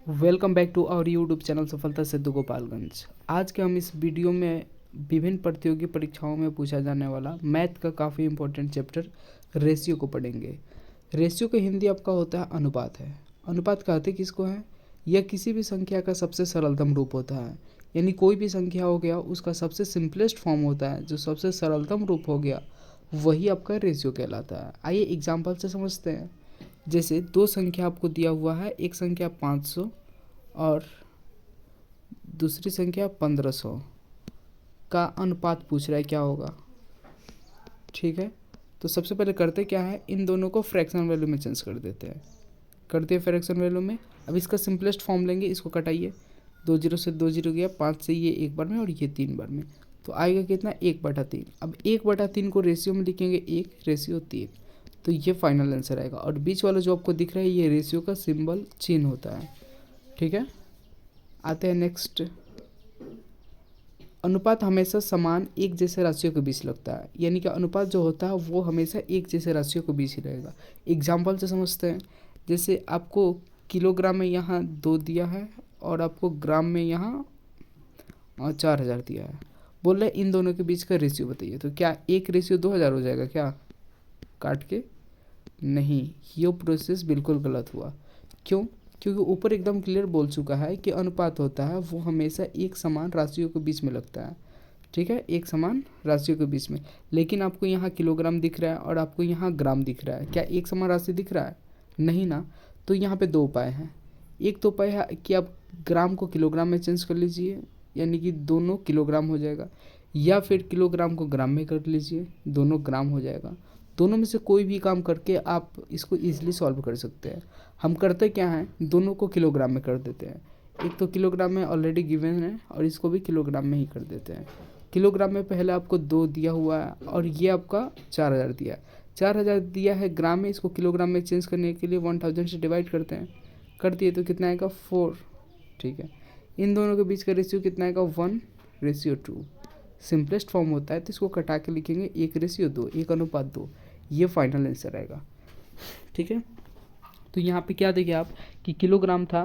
Welcome back to our YouTube channel Safalta Sidhu Gopalganj. आज के हम इस वीडियो में विभिन्न प्रतियोगी परीक्षाओं में पूछा जाने वाला मैथ का काफ़ी इंपॉर्टेंट चैप्टर रेशियो को पढ़ेंगे। रेशियो का हिंदी आपका होता है अनुपात है। अनुपात कहते किसको है? यह किसी भी संख्या का सबसे सरलतम रूप होता है। यानी कोई भी संख्या हो गया उसका सबसे सिंपलेस्ट फॉर्म होता है, जो सबसे सरलतम रूप हो गया वही आपका रेशियो कहलाता है। आइए एग्जाम्पल से समझते हैं। जैसे दो संख्या आपको दिया हुआ है, एक संख्या 500 और दूसरी संख्या 1500 का अनुपात पूछ रहा है, क्या होगा? ठीक है, तो सबसे पहले करते क्या है, इन दोनों को फ्रैक्शन वैल्यू में चेंज कर देते हैं। करते हैं फ्रैक्शन वैल्यू में। अब इसका सिंपलेस्ट फॉर्म लेंगे, इसको कटाइए। 2 जीरो से 2 जीरो गया, 5 से ये एक बार में और ये 3 बार में, तो आएगा कितना? 1/3। अब 1/3 को रेशियो में लिखेंगे 1/3, तो ये फाइनल आंसर आएगा। और बीच वाला जो आपको दिख रहा है ये रेशियो का सिंबल चिन्ह होता है। ठीक है, आते हैं नेक्स्ट। अनुपात हमेशा समान एक जैसे राशियों के बीच लगता है। यानी कि अनुपात जो होता है वो हमेशा एक जैसे राशियों के बीच ही रहेगा। एग्जाम्पल से समझते हैं। जैसे आपको किलोग्राम में यहाँ 2 दिया है और आपको ग्राम में यहाँ 4000 दिया है। बोल रहे इन दोनों के बीच का रेशियो बताइए। तो क्या 1/2000 हो जाएगा क्या काट के? नहीं, ये प्रोसेस बिल्कुल गलत हुआ। क्यों? क्योंकि ऊपर एकदम क्लियर बोल चुका है कि अनुपात होता है वो हमेशा एक समान राशियों के बीच में लगता है। ठीक है, एक समान राशियों के बीच में। लेकिन आपको यहाँ किलोग्राम दिख रहा है और आपको यहाँ ग्राम दिख रहा है, क्या एक समान राशि दिख रहा है? नहीं ना। तो यहाँ पे दो उपाय हैं। एक तो उपाय है कि आप ग्राम को किलोग्राम में चेंज कर लीजिए, यानी कि दोनों किलोग्राम हो जाएगा, या फिर किलोग्राम को ग्राम में कर लीजिए, दोनों ग्राम हो जाएगा। दोनों में से कोई भी काम करके आप इसको ईजिली सॉल्व कर सकते हैं। हम करते क्या हैं, दोनों को किलोग्राम में कर देते हैं। एक तो किलोग्राम में ऑलरेडी गिवन है और इसको भी किलोग्राम में ही कर देते हैं। किलोग्राम में पहले आपको 2 दिया हुआ है और ये आपका 4000 दिया है। 4000 दिया है ग्राम में, इसको किलोग्राम में चेंज करने के लिए 1000 से डिवाइड करते हैं। कर दिए तो कितना आएगा? 4। ठीक है, इन दोनों के बीच का रेशियो कितना आएगा? 1/2। सिंपलेस्ट फॉर्म होता है तो इसको कटा के लिखेंगे 1/2, 1/2। ये फाइनल आंसर आएगा। ठीक है, तो यहाँ पे क्या देखिए आप कि किलोग्राम था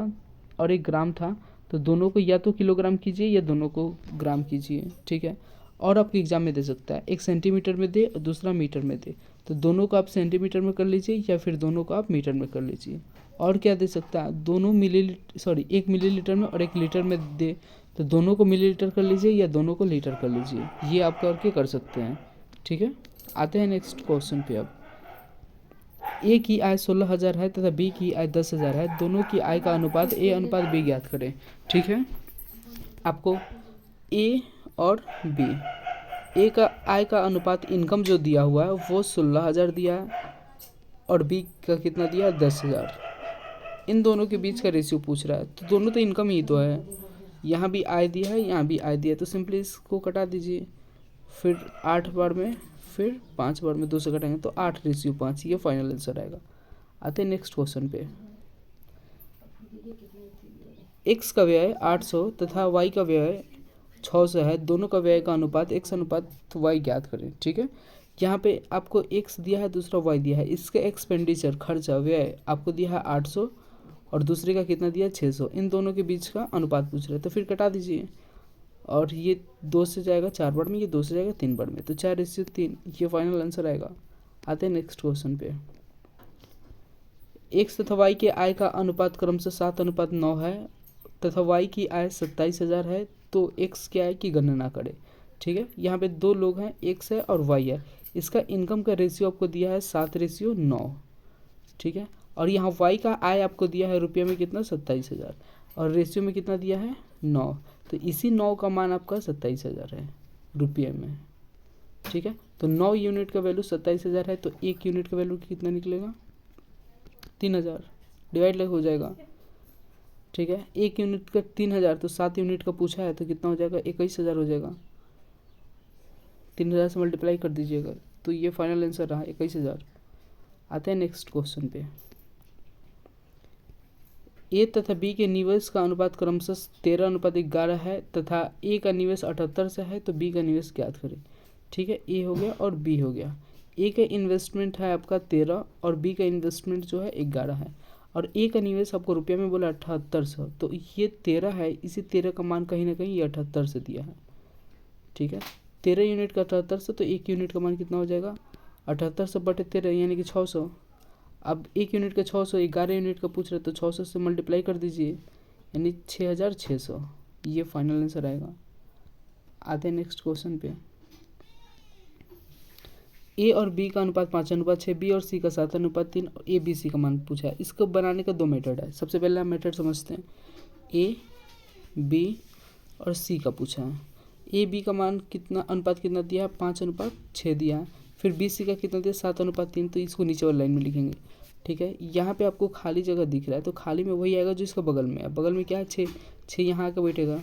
और एक ग्राम था, तो दोनों को या तो किलोग्राम कीजिए या दोनों को ग्राम कीजिए। ठीक है, और आपके एग्जाम में दे सकता है, एक सेंटीमीटर में दे और दूसरा मीटर में दे, तो दोनों को आप सेंटीमीटर में कर लीजिए या फिर दोनों को आप मीटर में कर लीजिए। और क्या दे सकता है, दोनों एक मिलीलीटर में और 1 लीटर में दे, तो दोनों को मिलीलीटर कर लीजिए या दोनों को लीटर कर लीजिए। ये आप करके कर सकते हैं। ठीक है, आते हैं नेक्स्ट क्वेश्चन पे। अब ए की आय 16,000 है तथा बी की आय 10,000 है। दोनों की आय का अनुपात ए अनुपात बी ज्ञात करें। ठीक है, आपको ए और बी, ए का आय का अनुपात इनकम जो दिया हुआ है वो 16,000 दिया है और बी का कितना दिया है? 10,000। इन दोनों के बीच का रेशियो पूछ रहा है, तो दोनों तो इनकम ही तो है। यहाँ भी आय दिया है, यहाँ भी आय दिया है, तो सिंपली इसको कटा दीजिए। फिर 8 बार में, फिर 5 बार में 2 से घटाएंगे तो 8/5, ये फाइनल आंसर आएगा। आते हैं नेक्स्ट क्वेश्चन पे। x का व्यय 800 तथा y का व्यय 600 है। दोनों का व्यय का अनुपात x अनुपात y ज्ञात करें। ठीक है, यहाँ पे आपको x दिया है, दूसरा y दिया है। इसका एक्सपेंडिचर खर्चा व्यय आपको दिया है 800 और दूसरे का कितना दिया है? 600। इन दोनों के बीच का अनुपात पूछ रहे हैं, तो फिर कटा दीजिए। और ये 2 से जाएगा 4 बार में, ये 2 से जाएगा 3 बार में, तो 4/3, ये फाइनल आंसर आएगा। आते हैं नेक्स्ट क्वेश्चन पे। x तथा y के आय का अनुपात क्रमशः 7:9 है तथा y की आय 27,000 है, तो x की आय की गणना करें। ठीक है, यहाँ पे दो लोग हैं, x है और y है। इसका इनकम का रेशियो आपको दिया है 7/9। ठीक है, और यहाँ y का आय आपको दिया है रुपये में कितना? 27,000, और रेशियो में कितना दिया है? 9। तो इसी 9 का मान आपका 27,000 है रुपये में। ठीक है, तो 9 यूनिट का वैल्यू 27,000 है, तो 1 यूनिट का वैल्यू कितना निकलेगा? 3,000। डिवाइड लग हो जाएगा। ठीक है, 1 यूनिट का 3,000, तो 7 यूनिट का पूछा है तो कितना हो जाएगा? 21,000 हो जाएगा। 3,000 से मल्टीप्लाई कर दीजिएगा, तो ये फाइनल आंसर रहा 21,000। आते हैं नेक्स्ट क्वेश्चन पे। ए तथा बी के निवेश का अनुपात क्रमशः 13:11 है तथा ए का निवेश 78 से है, तो बी का निवेश ज्ञात करें। ठीक है, ए हो गया और बी हो गया। ए का इन्वेस्टमेंट है आपका 13 और बी का इन्वेस्टमेंट जो है 11 है। और ए का निवेश आपको रुपये में बोला 7800, तो ये 13 है, इसी 13 का मान कहीं ना कहीं ये 78 से दिया है। ठीक है, 13 यूनिट का 7800, तो 1 यूनिट का मान कितना हो जाएगा 7800 बटे 13 यानी कि 600। अब 1 यूनिट का 600, 11 यूनिट का पूछ रहे तो 600 से मल्टीप्लाई कर दीजिए यानी 6600, ये फाइनल आंसर आएगा। आते हैं नेक्स्ट क्वेश्चन पे। ए और बी का अनुपात 5:6, बी और सी का 7:3, ए बी सी का मान पूछा है। इसको बनाने का 2 मेथड है। सबसे पहले हम मेथड समझते हैं। ए बी और सी का पूछा है। ए बी का मान कितना, अनुपात कितना दिया है 5:6 दिया है। फिर बी सी का कितना दिया 7:3, तो इसको नीचे वाली लाइन में लिखेंगे। ठीक है, यहाँ पे आपको खाली जगह दिख रहा है, तो खाली में वही आएगा जो इसका बगल में है। बगल में क्या है 6, 6 यहाँ आकर बैठेगा।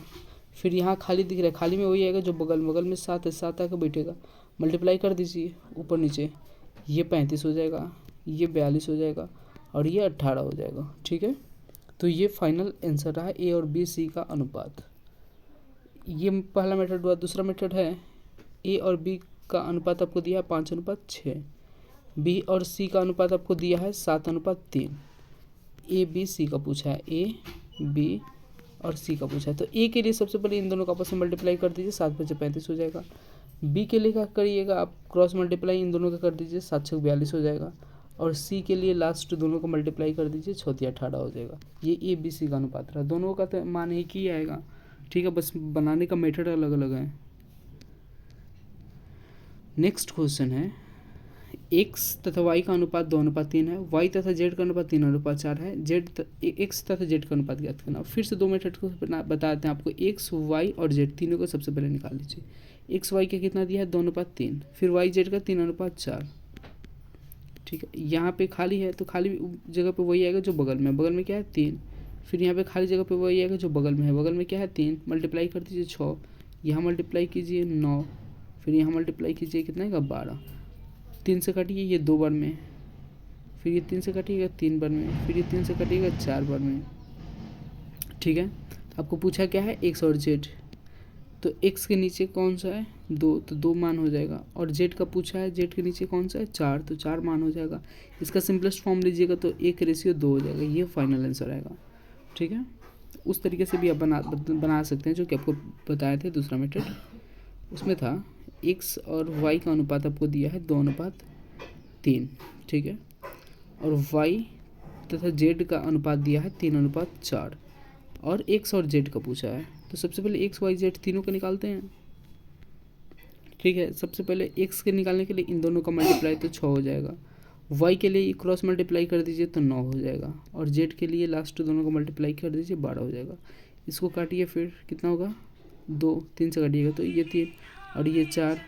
फिर यहाँ खाली दिख रहा है, खाली में वही आएगा जो बगल में 7 है, 7 आकर बैठेगा। मल्टीप्लाई कर दीजिए ऊपर नीचे, ये 35 हो जाएगा, ये 42 हो जाएगा और ये 18 हो जाएगा। ठीक है, तो ये फाइनल आंसर रहा ए और बी सी का अनुपात। ये पहला मेथड हुआ। दूसरा मेथड है ए और बी का अनुपात आपको दिया है 5:6, बी और सी का अनुपात आपको दिया है 7:3। ए बी सी का पूछा है, ए बी और सी का पूछा है। तो ए के लिए सबसे पहले इन दोनों का आपस में मल्टीप्लाई कर दीजिए, 7 × 5 = 35 हो जाएगा। बी के लिए क्या करिएगा आप, क्रॉस मल्टीप्लाई इन दोनों का कर दीजिए, 7 × 6 = 42 हो जाएगा। और सी के लिए लास्ट दोनों को मल्टीप्लाई कर दीजिए, 6 × 3 = 18 हो जाएगा। ये ए बी सी का अनुपात रहा। दोनों का तो मान एक ही आएगा। ठीक है, बस बनाने का मेथड अलग अलग है। नेक्स्ट क्वेश्चन है, एक्स तथा वाई का अनुपात 2:3 है, वाई तथा जेड का अनुपात 3:4 है, एक्स तथा जेड का अनुपात ज्ञात करना। फिर से 2 मेथड को बताते हैं आपको। एक्स वाई और जेड तीनों को सबसे पहले निकाल लीजिए। एक्स वाई का कितना दिया है 2:3, फिर वाई जेड का 3:4। ठीक है, यहाँ पे खाली है तो खाली जगह पे वही आएगा जो बगल में क्या है 3। फिर यहाँ पे खाली जगह पे वही आएगा जो बगल में क्या है 3। मल्टीप्लाई कर दीजिए 6, यहाँ मल्टीप्लाई कीजिए 9, फिर यहाँ मल्टीप्लाई कीजिए कितना है 12। 3 से काटिए ये 2 बार में, फिर ये 3 से काटिएगा 3 बार में, फिर ये 3 से काटिएगा 4 बार में। ठीक है, तो आपको पूछा क्या है एक्स और जेड, तो एक्स के नीचे कौन सा है 2, तो 2 मान हो जाएगा। और जेड का पूछा है, जेड के नीचे कौन सा है 4, तो 4 मान हो जाएगा। इसका सिंपलेस्ट फॉर्म लीजिएगा तो 1:2 हो जाएगा। ये फाइनल आंसर आएगा। ठीक है, उस तरीके से भी आप बना सकते हैं जो कि आपको बताए थे दूसरा मेथड। उसमें था एक्स और वाई का अनुपात आपको दिया है 2:3। ठीक है, और वाई तथा जेड का अनुपात दिया है 3:4 और एक्स और जेड का पूछा है। तो सबसे पहले एक्स वाई जेड तीनों का निकालते हैं। ठीक है, सबसे पहले एक्स के निकालने के लिए इन दोनों का मल्टीप्लाई तो 6 हो जाएगा। वाई के लिए क्रॉस मल्टीप्लाई कर दीजिए तो 9 हो जाएगा। और जेड के लिए लास्ट दोनों को मल्टीप्लाई कर दीजिए 12 हो जाएगा। इसको काटिए, फिर कितना होगा 2, 3 से काटिएगा तो ये 3 और ये 4।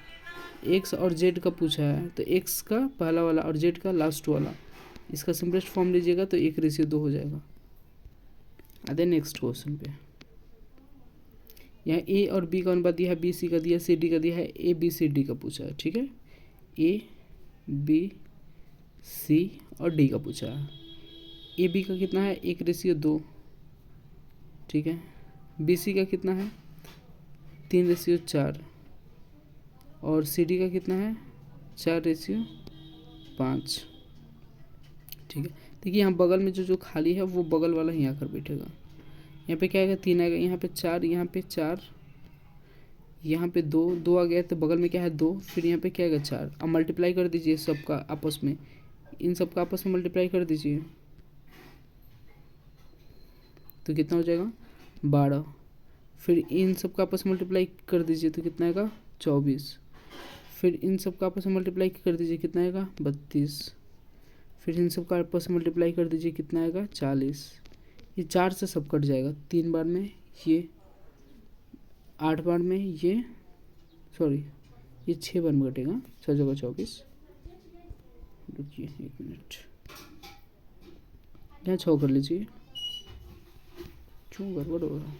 एक्स और जेड का पूछा है तो एक्स का पहला वाला और जेड का लास्ट वाला, इसका सिंपलेस्ट फॉर्म लीजिएगा तो 1:2 हो जाएगा। आते नेक्स्ट क्वेश्चन पे। यहाँ ए और बी का अनुपात दिया है, बी सी का दिया, सी डी का दिया है, ए बी सी डी का पूछा है। ठीक है, ए बी सी और डी का पूछा है। ए बी का कितना है 1:2। ठीक है, बी सी का कितना है 3:4 और सी डी का कितना है 4:5। ठीक है, देखिए यहाँ बगल में जो खाली है वो बगल वाला ही आकर बैठेगा। यहाँ पे क्या आएगा 3 आएगा, यहाँ पे 4, यहाँ पे 4, यहाँ पे 2 आ गया तो बगल में क्या है 2, फिर यहाँ पे क्या आएगा 4। अब मल्टीप्लाई कर दीजिए सबका आपस में, इन सबका आपस में मल्टीप्लाई कर दीजिए तो कितना हो जाएगा 12। फिर इन सबका आपस में मल्टीप्लाई कर दीजिए तो कितना आएगा 24। फिर इन सबका आपस में मल्टीप्लाई कर दीजिए कितना आएगा 32। फिर इन सबका आपस में मल्टीप्लाई कर दीजिए कितना आएगा 40। ये 4 से सब कट जाएगा, 3 बार में ये 8 बार में ये 6 बार में कटेगा, 6 जगह 24। रुकिए 1 मिनट, यहाँ 6 कर लीजिए, क्यों गड़बड़ हो रहा।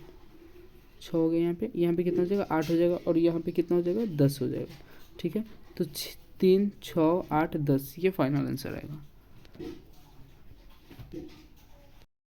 6 हो गया, यहाँ पे कितना हो जाएगा 8 हो जाएगा और यहाँ पे कितना हो जाएगा 10 हो जाएगा। ठीक है, तो 3, 6, 8, 10 ये फाइनल आंसर आएगा।